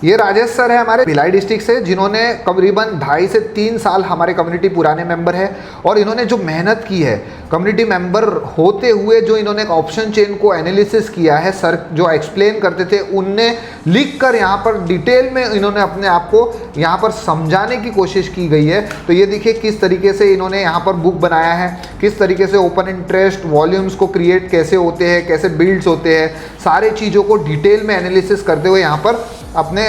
ये राजेश सर है हमारे भिलाई डिस्ट्रिक्ट से, जिन्होंने करीबन 2.5 से 3 साल हमारे कम्युनिटी पुराने मेंबर है और इन्होंने जो मेहनत की है कम्युनिटी मेंबर होते हुए, जो इन्होंने एक ऑप्शन चेन को एनालिसिस किया है, सर जो एक्सप्लेन करते थे उनने लिख कर यहाँ पर डिटेल में इन्होंने अपने आप को यहाँ पर समझाने की कोशिश की गई है। तो ये देखिए किस तरीके से इन्होंने यहाँ पर बुक बनाया है, किस तरीके से ओपन इंटरेस्ट वॉल्यूम्स को क्रिएट कैसे होते हैं, कैसे बिल्ड्स होते हैं, सारे चीज़ों को डिटेल में एनालिसिस करते हुए यहाँ पर अपने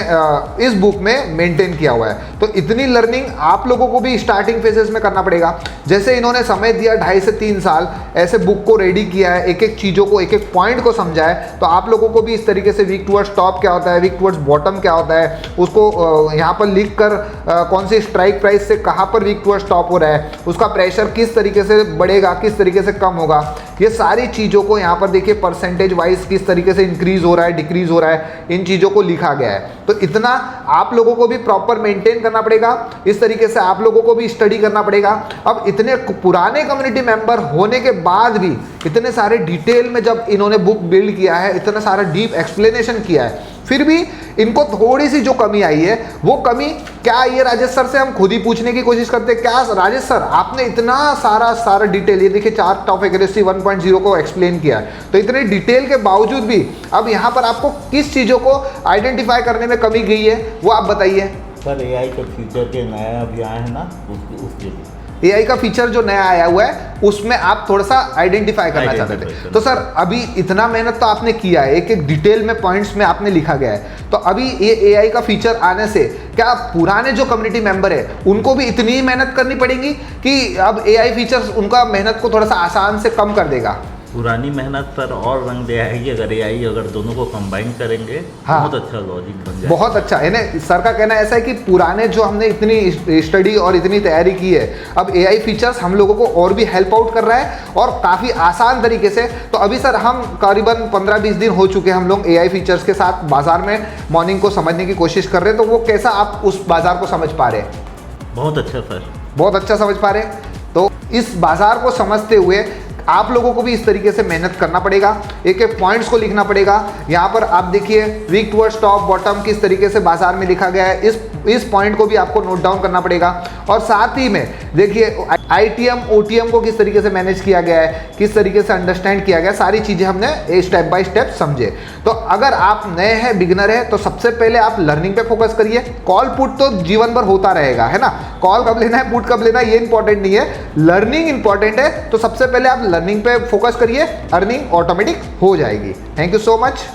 इस बुक में मेंटेन किया हुआ है। तो इतनी लर्निंग आप लोगों को भी स्टार्टिंग फेजेस में करना पड़ेगा। जैसे इन्होंने समय दिया 2.5 से 3 साल, ऐसे बुक को रेडी किया है, एक एक चीज़ों को, एक एक पॉइंट को समझा है, तो आप लोगों को भी इस तरीके से वीक टुवर्ड्स टॉप क्या होता है, वीक टुवर्ड्स बॉटम क्या होता है, उसको यहाँ पर लिख कर कौन सी स्ट्राइक प्राइस से कहाँ पर वीक टुवर्ड्स टॉप हो रहा है, उसका प्रेशर किस तरीके से बढ़ेगा, किस तरीके से कम होगा, ये सारी चीज़ों को यहाँ पर देखिए परसेंटेज वाइज किस तरीके से इंक्रीज हो रहा है, डिक्रीज हो रहा है, इन चीज़ों को लिखा गया है। तो इतना आप लोगों को भी प्रॉपर मेंटेन करना पड़ेगा, इस तरीके से आप लोगों को भी स्टडी करना पड़ेगा। अब इतने पुराने कम्युनिटी मेंबर होने के बाद भी इतने सारे डिटेल में जब इन्होंने बुक बिल्ड किया है, इतना सारा डीप एक्सप्लेनेशन किया है, फिर भी इनको थोड़ी सी जो कमी आई है, वो कमी क्या आई है राजेश सर से हम खुद ही पूछने की कोशिश करते हैं। क्या राजेश सर आपने इतना सारा डिटेल, ये देखिए चार्ट ऑफ एक्यूरेसी 1.0 को एक्सप्लेन किया है, तो इतने डिटेल के बावजूद भी अब यहाँ पर आपको किस चीज़ों को आइडेंटिफाई करने में कमी गई है, वो आप बताइए। सर एआई का फीचर के नया अभी आया है ना, उसके लिए एआई का फीचर जो नया आया हुआ है उसमें आप थोड़ा सा आइडेंटिफाई करना चाहते थे। तो सर अभी इतना मेहनत तो आपने किया है, एक एक डिटेल में पॉइंट्स में आपने लिखा गया है, तो अभी ये एआई का फीचर आने से क्या पुराने जो कम्युनिटी मेंबर है उनको भी इतनी ही मेहनत करनी पड़ेगी कि अब एआई फीचर्स उनका मेहनत को थोड़ा सा आसान से कम कर देगा? पुरानी मेहनत पर और रंग दे आएगी अगर एआई अगर दोनों को कंबाइन करेंगे। हाँ, बहुत अच्छा लॉजिक बन जाएगा, बहुत अच्छा है ना। सर का कहना ऐसा है कि पुराने जो हमने इतनी स्टडी और इतनी तैयारी की है, अब एआई फीचर्स हम लोगों को और भी हेल्प आउट कर रहा है और काफ़ी आसान तरीके से। तो अभी सर हम करीबन 15-20 दिन हो चुके हैं हम लोग एआई फीचर्स के साथ बाजार में मॉर्निंग को समझने की कोशिश कर रहे हैं, तो वो कैसा आप उस बाजार को समझ पा रहे हैं? बहुत अच्छा सर, बहुत अच्छा समझ पा रहे हैं। तो इस बाजार को समझते हुए आप लोगों को भी इस तरीके से मेहनत करना पड़ेगा, एक एक पॉइंट्स को लिखना पड़ेगा। यहाँ पर आप देखिए वीक टुवर्ड्स टॉप बॉटम किस तरीके से बाजार में लिखा गया है, इस पॉइंट को भी आपको नोट डाउन करना पड़ेगा। और साथ ही में देखिए आईटीएम ओटीएम को किस तरीके से मैनेज किया गया है, किस तरीके से अंडरस्टैंड किया गया, सारी चीज़ें हमने स्टेप बाय स्टेप समझे। तो अगर आप नए हैं, बिगिनर है, तो सबसे पहले आप लर्निंग पे फोकस करिए। कॉल पुट तो जीवन भर होता रहेगा, है ना, कॉल कब लेना है पुट कब लेना है ये इंपॉर्टेंट नहीं है, लर्निंग इंपॉर्टेंट है। तो सबसे पहले आप लर्निंग पे फोकस करिए, अर्निंग ऑटोमेटिक हो जाएगी। Thank you so much.